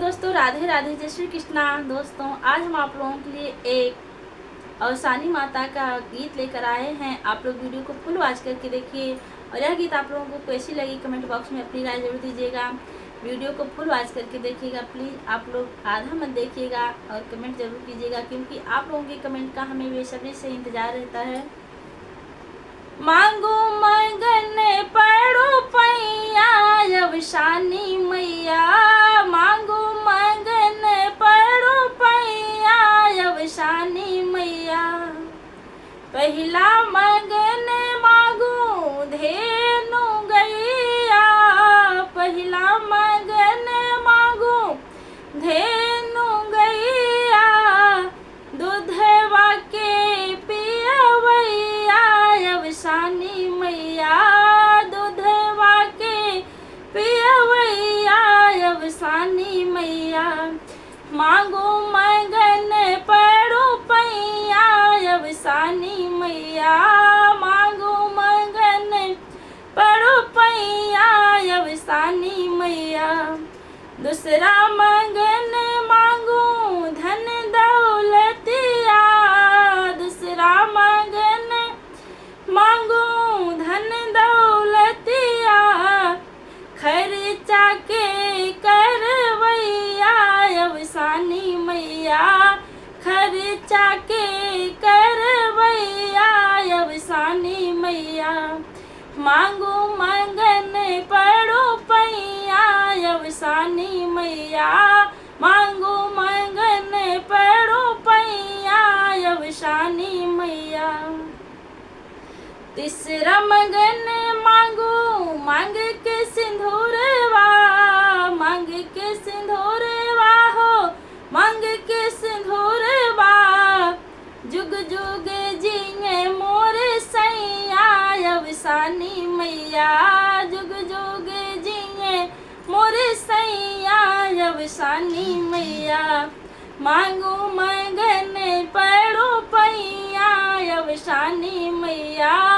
दोस्तों, राधे राधे, जय श्री कृष्णा। दोस्तों, आज हम आप लोगों के लिए एक अवसानी माता का गीत लेकर आए हैं। आप लोग वीडियो को फुल वॉच करके देखिए और यह गीत आप लोगों को कैसी लगी कमेंट बॉक्स में अपनी राय जरूर दीजिएगा। वीडियो को फुल वॉच करके देखिएगा, प्लीज़ आप लोग आधा मत देखिएगा और कमेंट जरूर कीजिएगा, क्योंकि आप लोगों के कमेंट का हमें बेसब्री से इंतजार रहता है। मांगो मगन पड़ो पैया अवसानी मैया, मांगो मगन पड़ो पैया अवसानी मैया। पहला मगन मांगो धेनु गैया, पहला मगन मांगो धेनु गैया। दूधवा के पियवैया अवसानी मैया, दूधवा के पियवैया अवसानी मैया। मांगो मगन पड़ो पैया अवसानी मैया, मांगो मगन पड़ो पैया अवसानी मैया। दूसरा मगन मांगो धन दौलतिया, दूसरा मगन मांगो धन दौलतिया। खर्चा के करवैया अवसानी मैया, खर्चा के करवैया अवसानी मैया। मांगो मगन पड़ो पैया अवसानी मैया, मांगो मगन पड़ो पैया अवसानी मैया। तीसरा मगन मांगो मांग के सिंदूरवा, मांग के सिंदूरवा हो, मांग के सिंदूरवा। जुग जुग जिए मोर सैया अवसानी मैया, जुग जुग जिए मोर सैया अवसानी मैया। मांगो मगन पड़ो पैया अवसानी मैया,